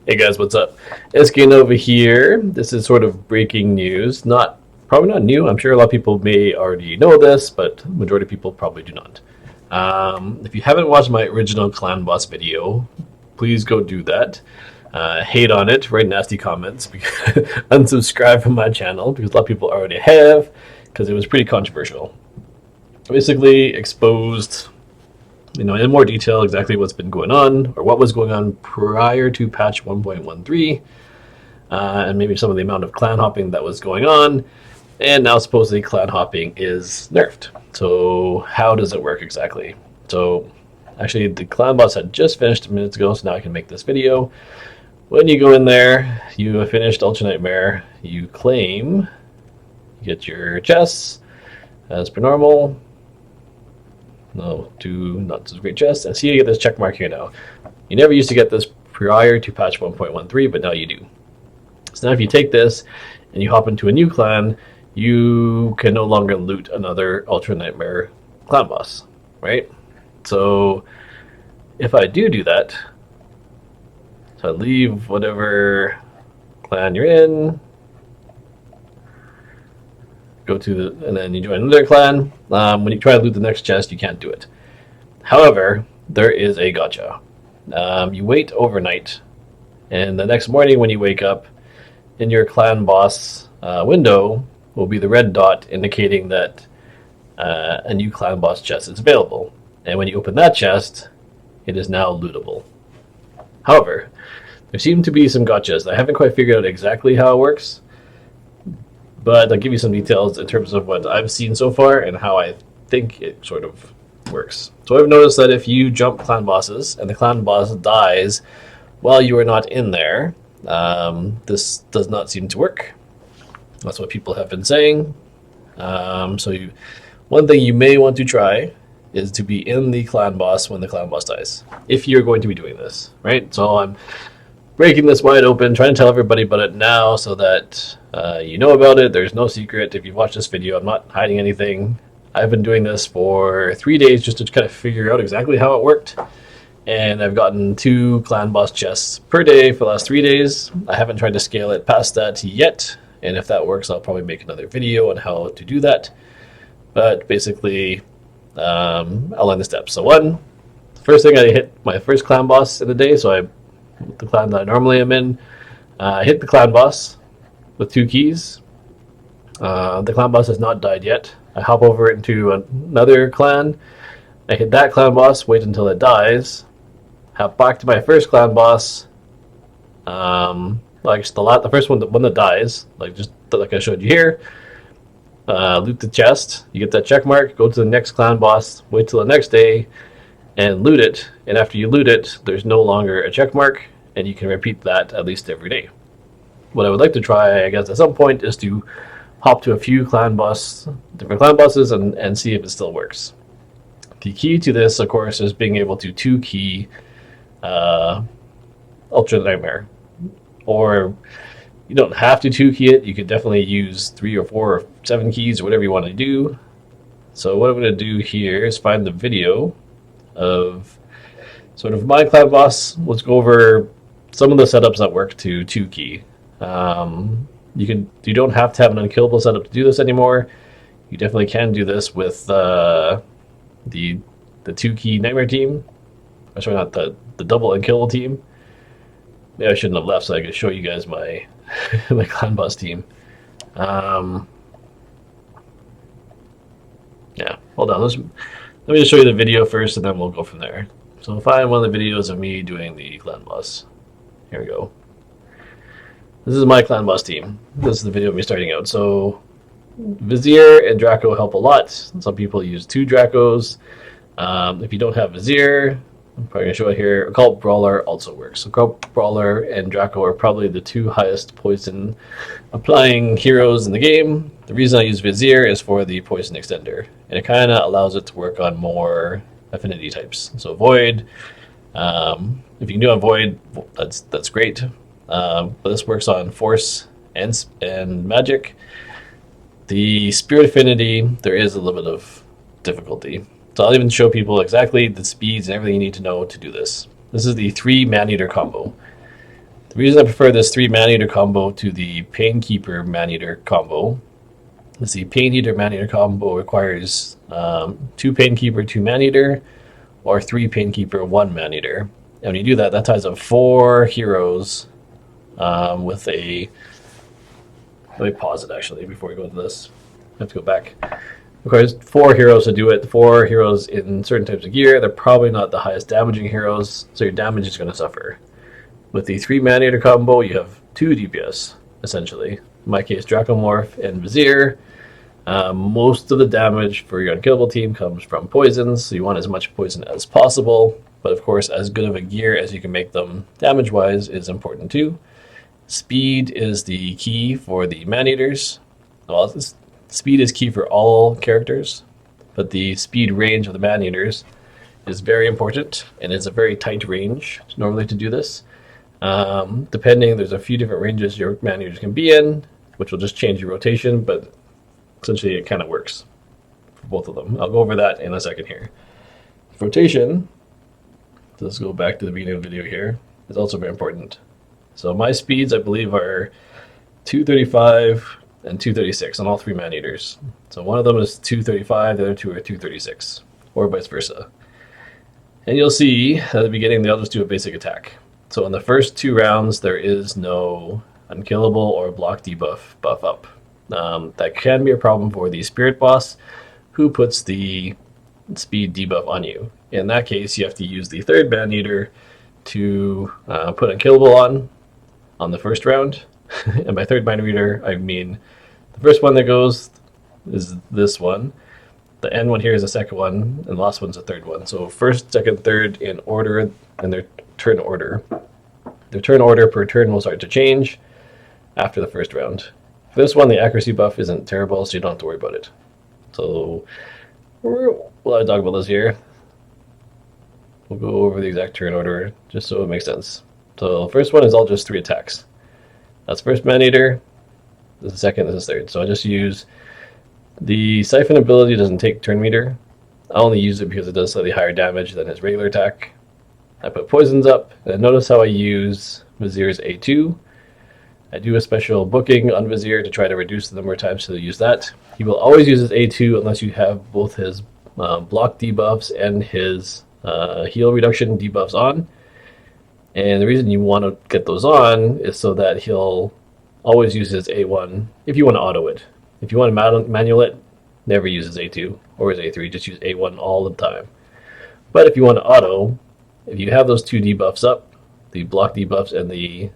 Hey guys, what's up? SKNOVA here. This is sort of breaking news. Probably not new. I'm sure a lot of people may already know this, but the majority of people probably do not. If you haven't watched my original Clan Boss video, please go do that. Hate on it, write nasty comments, unsubscribe from my channel because a lot of people already have, because it was pretty controversial. Basically exposed in more detail exactly what's been going on or what was going on prior to patch 1.13, and maybe some of the amount of clan hopping that was going on. And now supposedly clan hopping is nerfed. So how does it work exactly? So actually the clan boss had just finished minutes ago, so now I can make this video. When you go in there, you have finished Ultra Nightmare, you claim, you get your chests as per normal. No, two not so great chests. And see, you get this check mark here now. You never used to get this prior to patch 1.13, but now you do. So now if you take this and you hop into a new clan, you can no longer loot another Ultra Nightmare clan boss, right? So if I do that, so I leave whatever clan you're in, go to and then you join another clan. When you try to loot the next chest, you can't do it. However, there is a gotcha. You wait overnight, and the next morning when you wake up, in your clan boss window will be the red dot indicating that a new clan boss chest is available. And when you open that chest, it is now lootable. However, there seem to be some gotchas. I haven't quite figured out exactly how it works, but I'll give you some details in terms of what I've seen so far and how I think it sort of works. So I've noticed that if you jump clan bosses and the clan boss dies while you are not in there, this does not seem to work. That's what people have been saying. One thing you may want to try is to be in the clan boss when the clan boss dies, if you're going to be doing this, right? So I'm breaking this wide open, trying to tell everybody about it now so that you know about it. There's no secret. If you've watched this video, I'm not hiding anything. I've been doing this for 3 days just to kind of figure out exactly how it worked. And I've gotten 2 clan boss chests per day for the last 3 days. I haven't tried to scale it past that yet. And if that works, I'll probably make another video on how to do that. But basically, I'll line the steps. So the first thing, I hit my first clan boss in the day. So the clan that I normally am in, I hit the clan boss with 2 keys. The clan boss has not died yet. I hop over into another clan. I hit that clan boss, wait until it dies, hop back to my first clan boss. The first one, the one that dies, like I showed you here. Loot the chest. You get that check mark. Go to the next clan boss. Wait till the next day, and loot it. And after you loot it, there's no longer a check mark, and you can repeat that at least every day. What I would like to try, I guess, at some point is to hop to a few different clan bosses and see if it still works. The key to this, of course, is being able to 2-key Ultra Nightmare. Or you don't have to 2-key it. You could definitely use 3 or 4 or 7 keys or whatever you want to do. So what I'm going to do here is find the video of sort of my clan boss. Let's go over some of the setups that work to 2-key. You don't have to have an Unkillable setup to do this anymore. You definitely can do this with the 2-key Nightmare team. Or sorry, not the double Unkillable team. Maybe I shouldn't have left so I could show you guys my my clan boss team. Yeah, hold on. Let me just show you the video first, and then we'll go from there. So find one of the videos of me doing the clan boss. Here we go. This is my clan boss team. This is the video of me starting out. So Vizier and Draco help a lot. Some people use 2 Dracos. If you don't have Vizier, I'm probably going to show it here. Occult Brawler also works. So Occult Brawler and Draco are probably the 2 highest poison applying heroes in the game. The reason I use Vizier is for the poison extender, and it kind of allows it to work on more affinity types. So Void, if you can do on Void, that's great. But this works on Force and Magic. The Spirit Affinity, there is a little bit of difficulty. So I'll even show people exactly the speeds and everything you need to know to do this. This is the 3 maneater combo. The reason I prefer this 3 maneater combo to the Painkeeper maneater combo is the Painkeeper maneater combo requires 2 Painkeeper, 2 maneater, or 3 Painkeeper, 1 maneater. And when you do that, that ties up 4 heroes with a... Let me pause it actually before we go into this. I have to go back. Requires 4 heroes to do it. 4 heroes in certain types of gear. They're probably not the highest damaging heroes, so your damage is going to suffer. With the 3 maneater combo, you have 2 DPS, essentially. In my case, Dracomorph and Vizier. Most of the damage for your Unkillable team comes from poisons, so you want as much poison as possible. But of course, as good of a gear as you can make them damage-wise is important too. Speed is the key for the maneaters. Well, speed is key for all characters, but the speed range of the maneaters is very important, and it's a very tight range normally to do this. Depending, there's a few different ranges your maneaters can be in, which will just change your rotation, but essentially it kind of works for both of them. I'll go over that in a second here. Rotation, let's go back to the beginning of the video here, is also very important. So my speeds, I believe, are 235 and 236 on all 3 maneaters. So one of them is 235, the other 2 are 236, or vice versa. And you'll see at the beginning they'll just do a basic attack. So in the first 2 rounds, there is no Unkillable or block debuff buff up. That can be a problem for the Spirit boss, who puts the speed debuff on you. In that case, you have to use the 3rd maneater to put Unkillable on the first round. And by 3rd maneater, I mean the first one that goes is this one. The end one here is the second one, and the last one's the 3rd one. So 1st, 2nd, 3rd in order, and their turn order. Their turn order per turn will start to change after the 1st round. For this one, the accuracy buff isn't terrible, so you don't have to worry about it. So we'll talk about this here. We'll go over the exact turn order just so it makes sense. So the first one is all just 3 attacks. That's 1st maneater, this is 2nd, this is 3rd. So I just use the Siphon ability doesn't take turn meter. I only use it because it does slightly higher damage than his regular attack. I put poisons up, and notice how I use Vizier's A2. I do a special booking on Vizier to try to reduce the number of times he'll use that. He will always use his A2 unless you have both his block debuffs and his heal reduction debuffs on. And the reason you want to get those on is so that he'll always use his A1 if you want to auto it. If you want to manual it, never use his A2 or his A3, just use A1 all the time. But if you want to auto, if you have those 2 debuffs up, the block debuffs and the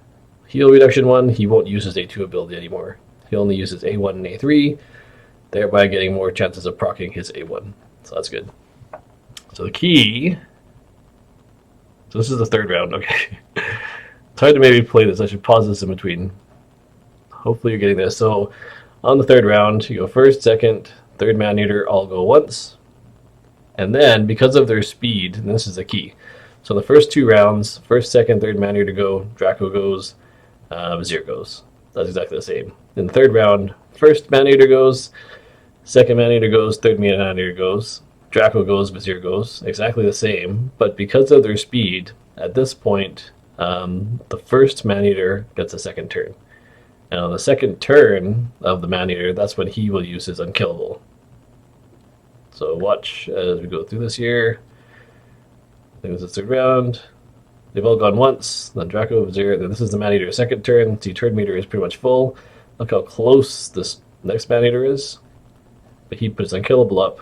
heal reduction one, he won't use his A2 ability anymore. He only uses A1 and A3, thereby getting more chances of proccing his A1. So that's good. So the key... So this is the 3rd round, okay. It's hard to maybe play this. I should pause this in between. Hopefully you're getting this. So on the 3rd round, you go 1st, 2nd, 3rd maneater all go once. And then, because of their speed, and this is the key. So the first 2 rounds, 1st, 2nd, 3rd maneater go, Draco goes, Vizier goes. That's exactly the same. In the 3rd round, 1st maneater goes, 2nd maneater goes, 3rd maneater goes, Draco goes, Vizier goes. Exactly the same, but because of their speed, at this point, the 1st maneater gets a 2nd turn. And on the 2nd turn of the maneater, that's when he will use his Unkillable. So watch as we go through this here. I think this is the 3rd round. They've all gone once. Then Draco, Vizier. Then this is the maneater's 2nd turn. The turn meter is pretty much full. Look how close this next maneater is. But he puts Unkillable up.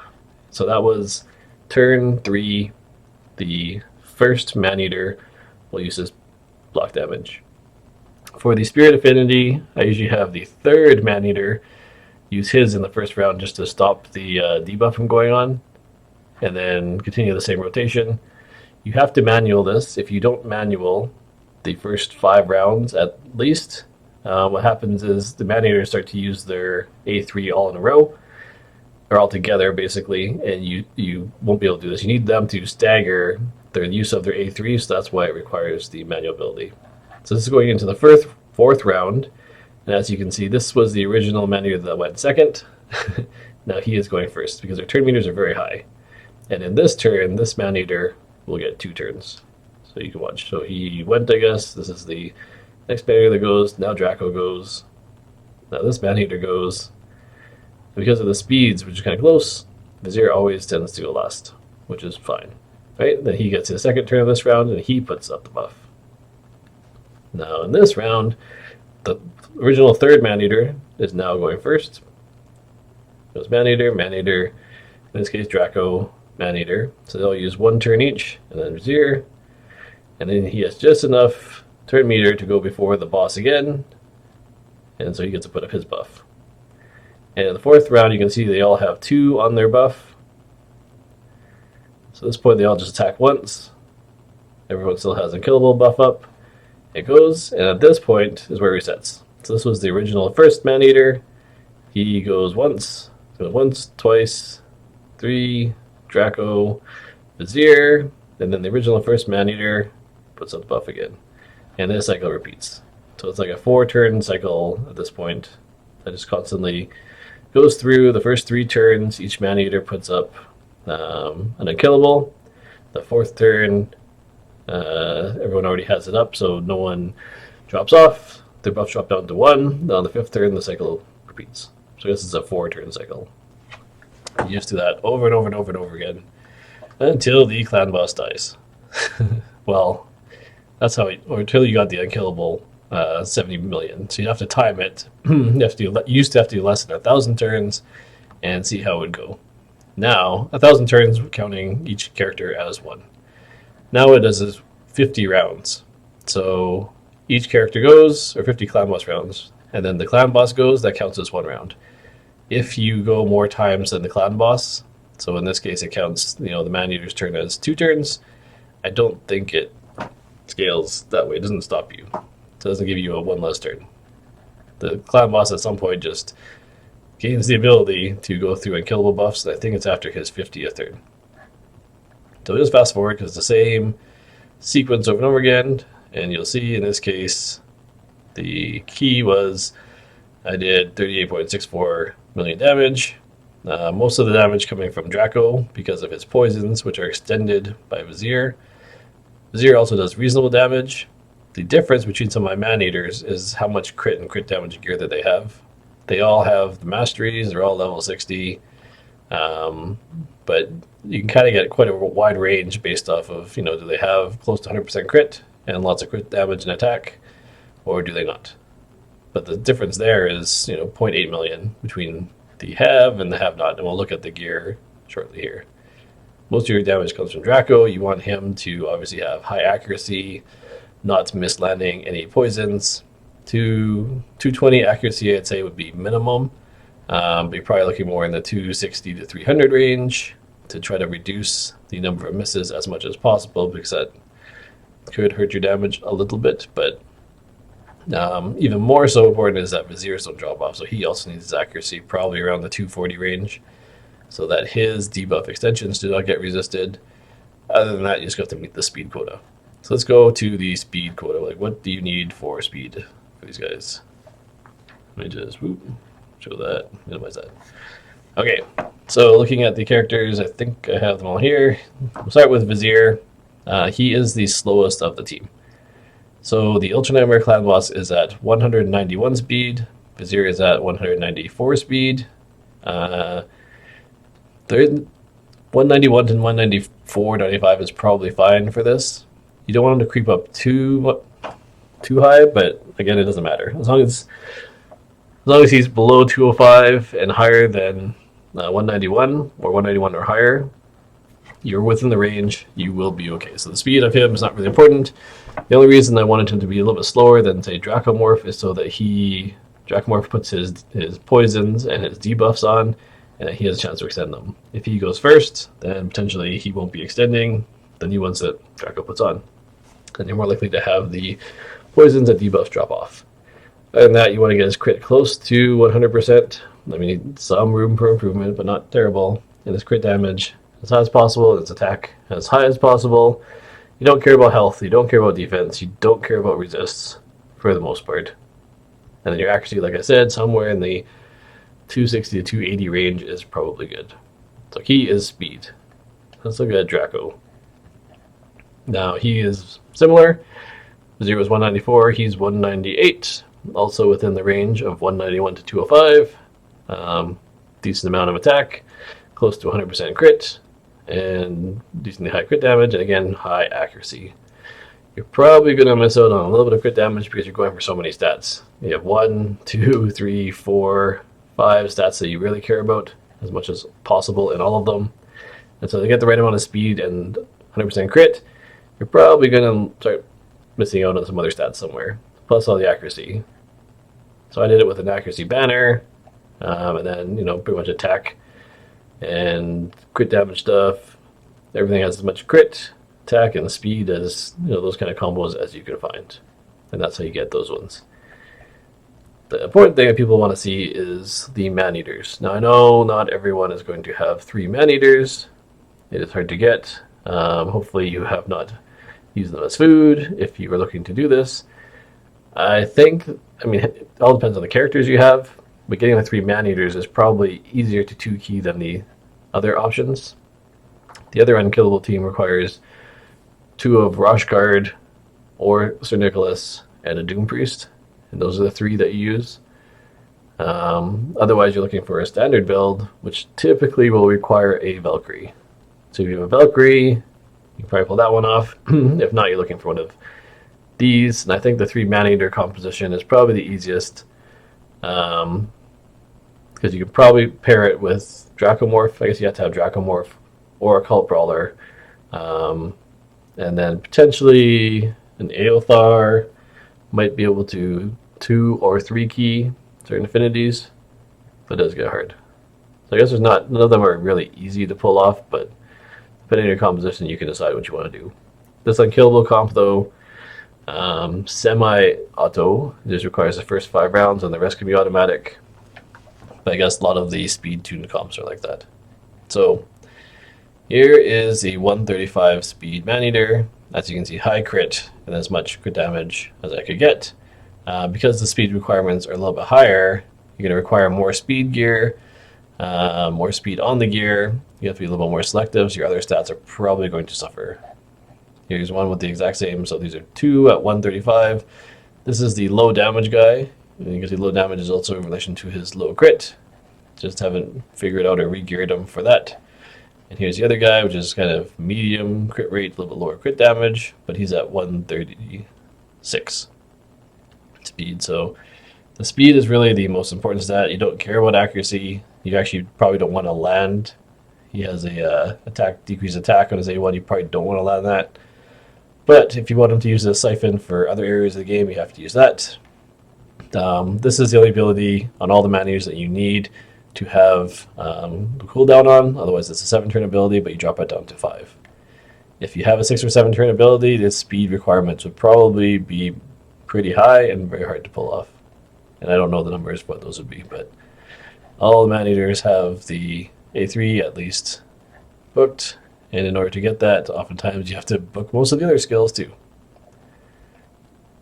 So that was turn 3. The 1st maneater will use his block damage. For the Spirit Affinity, I usually have the 3rd maneater use his in the 1st round just to stop the debuff from going on, and then continue the same rotation. You have to manual this. If you don't manual the first 5 rounds at least, what happens is the maneaters start to use their A3 all in a row, or all together basically, and you won't be able to do this. You need them to stagger their use of their A3, so that's why it requires the manual ability. So this is going into the 4th round, and as you can see, this was the original maneater that went 2nd. Now he is going 1st because their turn meters are very high. And in this turn, this maneater will get 2 turns. So you can watch. So he went, I guess. This is the Next maneater that goes, now Draco goes. Now this maneater goes. Because of the speeds, which is kind of close, Vizier always tends to go last, which is fine. Right? Then he gets his second turn of this round, and he puts up the buff. Now in this round, the original third maneater is now going first. Goes maneater, maneater, in this case Draco, maneater. So they'll use one turn each, and then Vizier. And then he has just enough turn meter to go before the boss again, and so he gets to put up his buff. And in the fourth round, you can see they all have 2 on their buff. So at this point, they all just attack once. Everyone still has Unkillable buff up. It goes, and at this point is where he resets. So this was the original first maneater. He goes once, twice, 3, Draco, Vizier, and then the original first maneater puts up the buff again. And this cycle repeats. So it's like a 4-turn cycle at this point that just constantly goes through the first 3 turns. Each maneater puts up an Unkillable. The 4th turn, everyone already has it up, so no one drops off. Their buffs drop down to 1. Then on the 5th turn, the cycle repeats. So this is a 4-turn cycle. You're used to that over and over and over and over again until the clan boss dies. Well, that's how or until you got the Unkillable 70 million. So you have to time it. You used to have to do less than 1,000 turns and see how it would go. Now, 1,000 turns counting each character as 1. Now it does 50 rounds. So each character goes, or 50 clan boss rounds, and then the clan boss goes, that counts as 1 round. If you go more times than the clan boss, so in this case it counts, the maneater's turn as 2 turns, I don't think it scales that way. It doesn't stop you. It doesn't give you a 1 less turn. The clan boss at some point just gains the ability to go through Unkillable buffs, and I think it's after his 50th turn. So just fast forward because it's the same sequence over and over again, and you'll see in this case the key was I did 38.64 million damage. Most of the damage coming from Draco because of his poisons, which are extended by Vizier. Vizier also does reasonable damage. The difference between some of my maneaters is how much crit and crit damage gear that they have. They all have the masteries, they're all level 60, but you can kind of get quite a wide range based off of, do they have close to 100% crit and lots of crit damage and attack, or do they not? But the difference there is, 0.8 million between the have and the have not, and we'll look at the gear shortly here. Most of your damage comes from Draco. You want him to obviously have high accuracy, not miss landing any poisons. 220 accuracy, I'd say, would be minimum. But you're probably looking more in the 260 to 300 range to try to reduce the number of misses as much as possible, because that could hurt your damage a little bit. But even more so important is that Viziers don't drop off. So he also needs his accuracy probably around the 240 range so that his debuff extensions do not get resisted. Other than that, you just have to meet the speed quota. So let's go to the speed quota. Like, what do you need for speed for these guys? Let me just show that, minimize that. Okay, so looking at the characters, I think I have them all here. We'll start with Vizier. He is the slowest of the team. So the Ultra Nightmare Clan Boss is at 191 speed. Vizier is at 194 speed. 191 to 194, 95 is probably fine for this. You don't want him to creep up too high, but again, it doesn't matter. As long as he's below 205 and higher than 191 or 191 or higher, you're within the range, you will be okay. So the speed of him is not really important. The only reason I wanted him to be a little bit slower than, say, Dracomorph is so that Dracomorph puts his poisons and his debuffs on, and he has a chance to extend them. If he goes first, then potentially he won't be extending the new ones that Draco puts on. And you're more likely to have the poisons and debuffs drop off. Other than that, you want to get his crit close to 100%. I mean, some room for improvement, but not terrible. And his crit damage as high as possible, and his attack as high as possible. You don't care about health, you don't care about defense, you don't care about resists, for the most part. And then your accuracy, like I said, somewhere in the 260 to 280 range is probably good. So he is speed. Let's look at Draco. Now he is similar. Zero is 194, he's 198. Also within the range of 191 to 205. Decent amount of attack, close to 100% crit, and decently high crit damage, and again, high accuracy. You're probably going to miss out on a little bit of crit damage because you're going for so many stats. You have 1, 2, 3, 4, 5 stats that you really care about as much as possible in all of them. And so to get the right amount of speed and 100% crit, you're probably going to start missing out on some other stats somewhere, plus all the accuracy. So I did it with an accuracy banner, and then, pretty much attack and crit damage stuff. Everything has as much crit, attack, and speed as, those kind of combos as you can find. And that's how you get those ones. The important thing that people want to see is the maneaters. Now, I know not everyone is going to have 3 maneaters. It is hard to get. Hopefully you have not used them as food if you were looking to do this. It all depends on the characters you have, but getting the 3 maneaters is probably easier to 2-key than the other options. The other Unkillable team requires 2 of Roshguard or Sir Nicholas and a Doom Priest, and those are the 3 that you use. Otherwise, you're looking for a standard build, which typically will require a Valkyrie. So if you have a Valkyrie, you can probably pull that one off. If not, you're looking for one of these, and I think the 3 maneater composition is probably the easiest, because you could probably pair it with Dracomorph. I guess you have to have Dracomorph or a Cult Brawler, and then potentially an Aothar might be able to 2 or 3 key certain affinities, but it does get hard. So I guess none of them are really easy to pull off, but depending on your composition, you can decide what you want to do. This Unkillable comp, though, semi-auto, just requires the first 5 rounds, and the rest can be automatic. But I guess a lot of the speed-tuned comps are like that. So here is the 135 speed maneater. As you can see, high crit and as much crit damage as I could get. Because the speed requirements are a little bit higher, you're going to require more speed gear, more speed on the gear. You have to be a little bit more selective, so your other stats are probably going to suffer. Here's one with the exact same, so these are 2 at 135. This is the low damage guy, and you can see low damage is also in relation to his low crit. Just haven't figured out or re-geared him for that. And here's the other guy, which is kind of medium crit rate, a little bit lower crit damage, but he's at 136 speed. So the speed is really the most important stat. You don't care about accuracy. You actually probably don't want to land. He has a decreased attack on his A1. You probably don't want to land that. But if you want him to use a siphon for other areas of the game, you have to use that. This is the only ability on all the maneaters that you need to have the cooldown on. Otherwise, it's a 7-turn ability, but you drop it down to 5. If you have a 6 or 7-turn ability, the speed requirements would probably be pretty high and very hard to pull off. And I don't know the numbers what those would be, but all the maneaters have the A3 at least booked, and in order to get that, oftentimes you have to book most of the other skills too.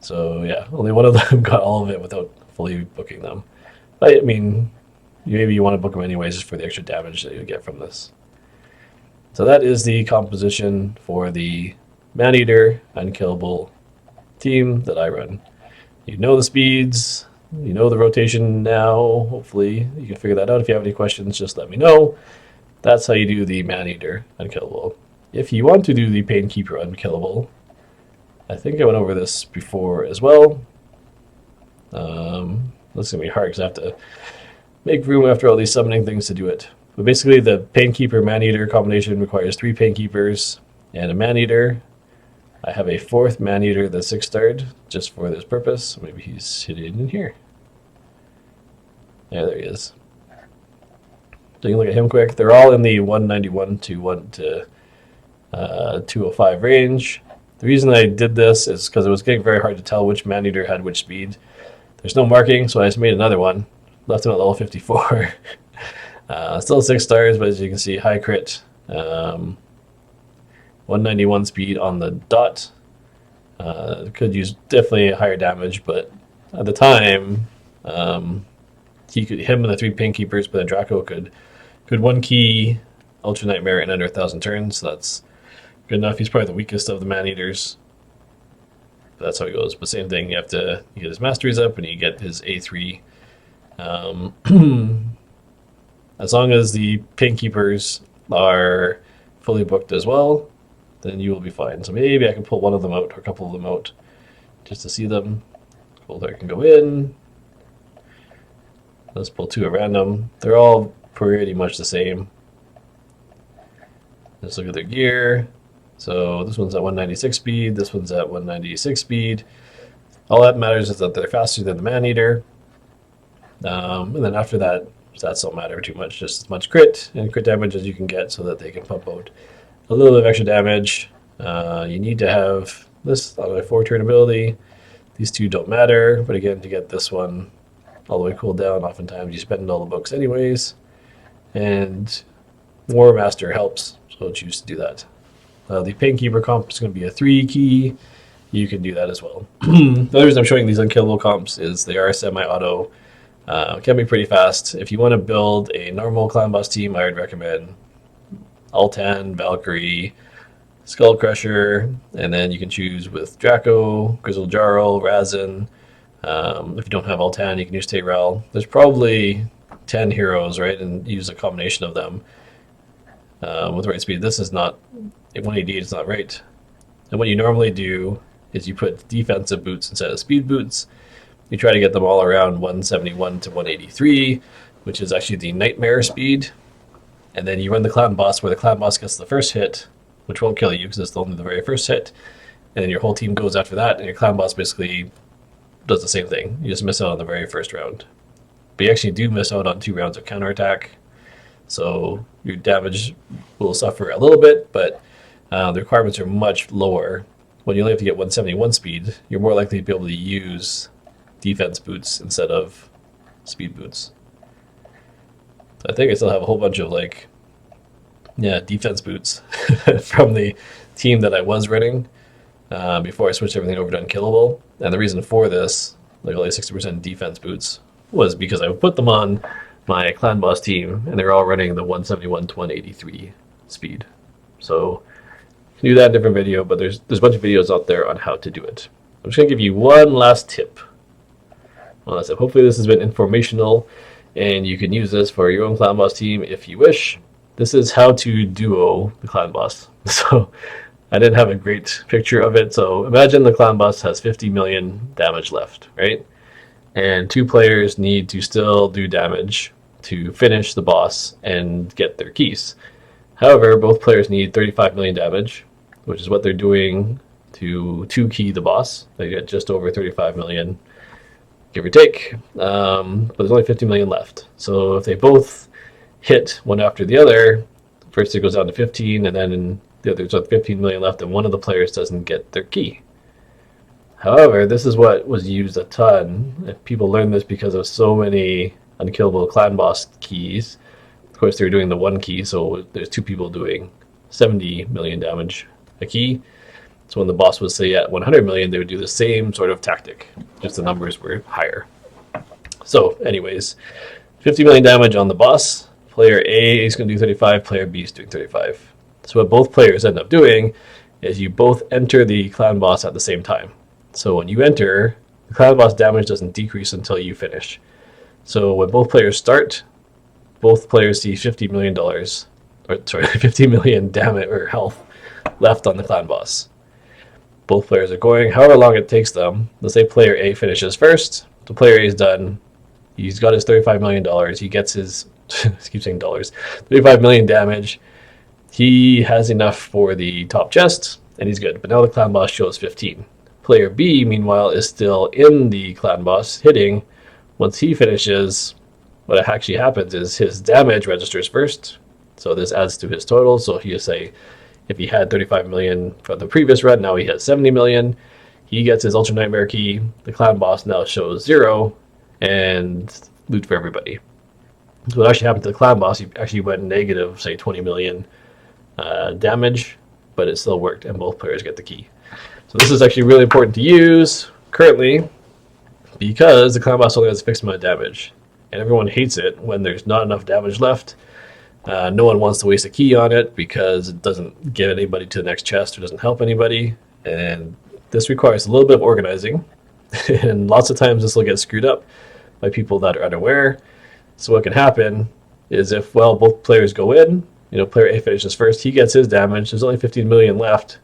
So yeah, only one of them got all of it without fully booking them. I mean, maybe you want to book them anyways just for the extra damage that you get from this. So that is the composition for the Maneater Unkillable team that I run. You know the speeds, you know the rotation now. Hopefully you can figure that out. If you have any questions, just let me know. That's how you do the Maneater Unkillable. If you want to do the Painkeeper Unkillable, I think I went over this before as well. This is going to be hard because I have to make room after all these summoning things to do it. But basically the Painkeeper Maneater combination requires 3 Painkeepers and a Maneater. I have a 4th Maneater that's 6-starred just for this purpose. Maybe he's hidden in here. Yeah, there he is. So you can look at him quick. They're all in the 191 to 205 range. The reason I did this is because it was getting very hard to tell which Maneater had which speed. There's no marking, so I just made another one. Left him at level 54. Still 6 stars, but as you can see, high crit. 191 speed on the dot. Could use definitely higher damage, but at the time, him and the 3 Painkeepers, but then Draco could 1-key Ultra Nightmare in under 1,000 turns. So that's good enough. He's probably the weakest of the Maneaters. That's how it goes. But same thing, you have to get his masteries up and you get his A3. As long as the ping keepers are fully booked as well, then you will be fine. So maybe I can pull one of them out or a couple of them out just to see them. Folder can go in. Let's pull two at random. They're all pretty much the same. Let's look at their gear. So this one's at 196 speed, this one's at 196 speed. All that matters is that they're faster than the Maneater. And then after that, stats don't matter too much, just as much crit and crit damage as you can get so that they can pump out a little bit of extra damage. You need to have this on a 4-turn ability. These two don't matter, but again, to get this one all the way cooled down, oftentimes you spend all the books anyways. And War Master helps, so choose to do that. The Painkeeper comp is going to be a 3 key. You can do that as well. The other reason I'm showing these Unkillable comps is they are semi-auto. Can be pretty fast. If you want to build a normal clan boss team, I would recommend Altan, Valkyrie, Skull Crusher, and then you can choose with Draco, Grizzled Jarl, Razin. If you don't have Altan, you can use Tayral. There's probably 10 heroes, right, and use a combination of them with the right speed. This is not, at 188 it's not right. And what you normally do is you put defensive boots instead of speed boots. You try to get them all around 171 to 183, which is actually the nightmare speed. And then you run the clan boss where the clan boss gets the first hit, which won't kill you because it's only the very first hit. And then your whole team goes after that, and your clan boss basically does the same thing. You just miss out on the very first round. But you actually do miss out on 2 rounds of counterattack. So your damage will suffer a little bit, but the requirements are much lower. When you only have to get 171 speed, you're more likely to be able to use defense boots instead of speed boots. So I think I still have a whole bunch of defense boots from the team that I was running before I switched everything over to Unkillable. And the reason for this, like only 60% defense boots, was because I would put them on my clan boss team and they're all running the 171 to 183 speed. So you can do that in a different video, but there's a bunch of videos out there on how to do it. I'm just going to give you one last tip. Hopefully this has been informational and you can use this for your own clan boss team if you wish. This is how to duo the clan boss. So I didn't have a great picture of it. So imagine the clan boss has 50 million damage left, right? And 2 players need to still do damage to finish the boss and get their keys. However, both players need 35 million damage, which is what they're doing to 2-key the boss. They get just over 35 million, give or take. But there's only 50 million left. So if they both hit one after the other, first it goes down to 15, and then the other's got 15 million left, and one of the players doesn't get their key. However, this is what was used a ton. People learned this because of so many Unkillable clan boss keys. Of course, they're doing the 1 key, so there's 2 people doing 70 million damage a key. So when the boss was, say, at 100 million, they would do the same sort of tactic, just the numbers were higher. So anyways, 50 million damage on the boss. Player A is going to do 35, player B is doing 35. So what both players end up doing is you both enter the clan boss at the same time. So when you enter, the clan boss damage doesn't decrease until you finish. So when both players start, both players see $50 million, 50 million damage or health left on the clan boss. Both players are going however long it takes them. Let's say player A finishes first. The player A is done. He's got his $35 million. He gets his, I keep saying dollars, 35 million damage. He has enough for the top chest, and he's good. But now the clan boss shows 15. Player B, meanwhile, is still in the clan boss, hitting. Once he finishes, what actually happens is his damage registers first. So this adds to his total. So if you say, if he had 35 million from the previous run, now he has 70 million. He gets his Ultra Nightmare key. The clan boss now shows 0, and loot for everybody. So what actually happened to the clan boss, he actually went negative, say 20 million damage, but it still worked, and both players get the key. So this is actually really important to use currently because the clan boss only has a fixed amount of damage, and everyone hates it when there's not enough damage left. No one wants to waste a key on it because it doesn't get anybody to the next chest or doesn't help anybody, and This requires a little bit of organizing, and lots of times this will get screwed up by people that are unaware. So what can happen is if, well, both players go in, player A finishes first, he gets his damage, there's only 15 million left.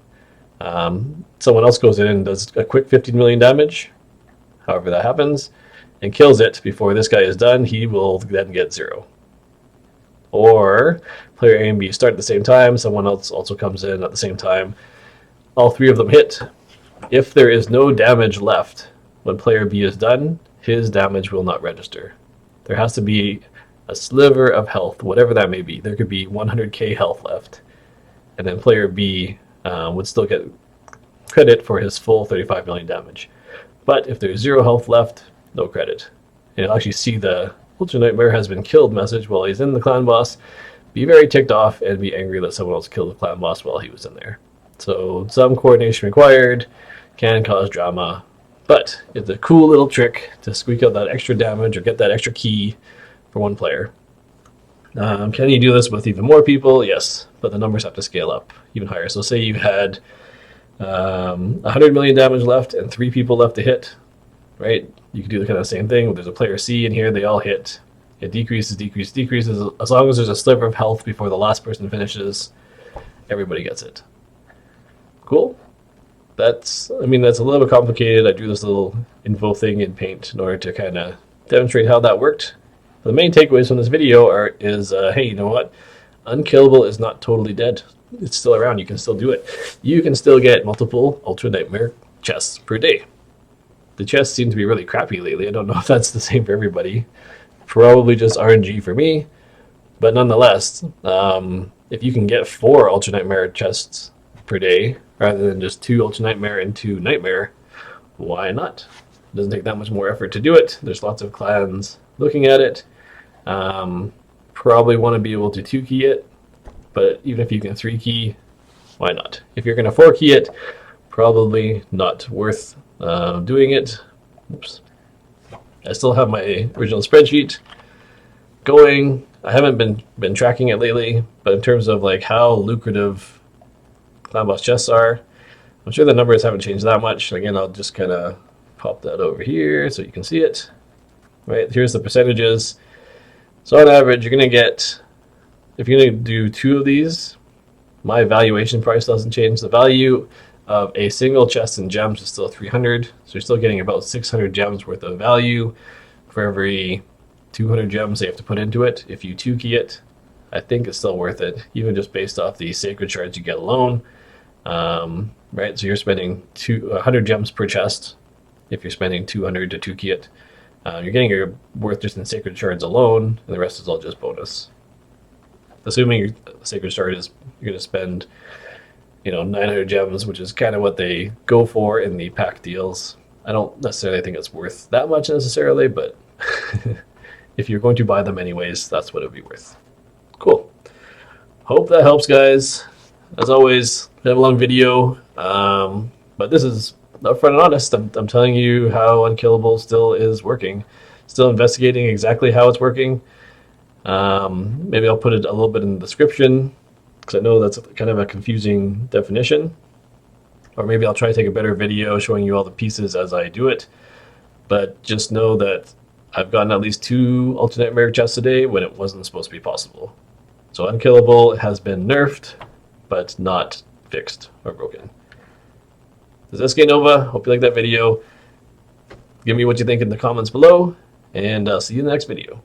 Someone else goes in and does a quick 15 million damage, however that happens, and kills it before this guy is done, he will then get 0. Or player A and B start at the same time, someone else also comes in at the same time, all 3 of them hit. If there is no damage left when player B is done, his damage will not register. There has to be a sliver of health, whatever that may be. There could be 100k health left, and then player B would still get credit for his full 35 million damage. But if there's 0 health left, no credit. And you'll actually see the Ultra Nightmare has been killed message while he's in the clan boss. Be very ticked off and be angry that someone else killed the clan boss while he was in there. So some coordination required, can cause drama, but it's a cool little trick to squeak out that extra damage or get that extra key for one player. Can you do this with even more people? Yes, but the numbers have to scale up even higher. So say you had 100 million damage left and 3 people left to hit, right? You can do the kind of same thing. There's a player C in here, they all hit. It decreases, decreases, decreases. As long as there's a sliver of health before the last person finishes, everybody gets it. Cool. That's a little bit complicated. I drew this little info thing in Paint in order to kind of demonstrate how that worked. The main takeaways from this video is, hey, you know what? Unkillable is not totally dead. It's still around. You can still do it. You can still get multiple Ultra Nightmare chests per day. The chests seem to be really crappy lately. I don't know if that's the same for everybody. Probably just RNG for me. But nonetheless, if you can get 4 Ultra Nightmare chests per day, rather than just 2 Ultra Nightmare and 2 Nightmare, why not? It doesn't take that much more effort to do it. There's lots of clans looking at it. Probably want to be able to 2-key it, but even if you can 3-key, why not? If you're going to 4-key it, probably not worth doing it. Oops. I still have my original spreadsheet going. I haven't been tracking it lately, but in terms of like how lucrative clan boss chests are, I'm sure the numbers haven't changed that much. Again, I'll just kind of pop that over here so you can see it. Right, here's the percentages. So on average, you're going to get, if you're going to do 2 of these, my valuation price doesn't change. The value of a single chest in gems is still 300, so you're still getting about 600 gems worth of value for every 200 gems they have to put into it. If you 2-key it, I think it's still worth it, even just based off the sacred shards you get alone. Right, so you're spending 100 gems per chest if you're spending 200 to 2-key it. You're getting your worth just in sacred shards alone, and the rest is all just bonus. Assuming your sacred shard is you're going to spend, 900 gems, which is kind of what they go for in the pack deals. I don't necessarily think it's worth that much necessarily, but if you're going to buy them anyways, that's what it would be worth. Cool. Hope that helps, guys. As always, I have a long video, but this is upfront and honest. I'm telling you how Unkillable still is working. Still investigating exactly how it's working. Maybe I'll put it a little bit in the description, because I know that's kind of a confusing definition. Or maybe I'll try to take a better video showing you all the pieces as I do it. But just know that I've gotten at least 2 Ultra Nightmare chests a day when it wasn't supposed to be possible. So Unkillable has been nerfed, but not fixed or broken. This is SKNOVA. Hope you like that video. Give me what you think in the comments below, and I'll see you in the next video.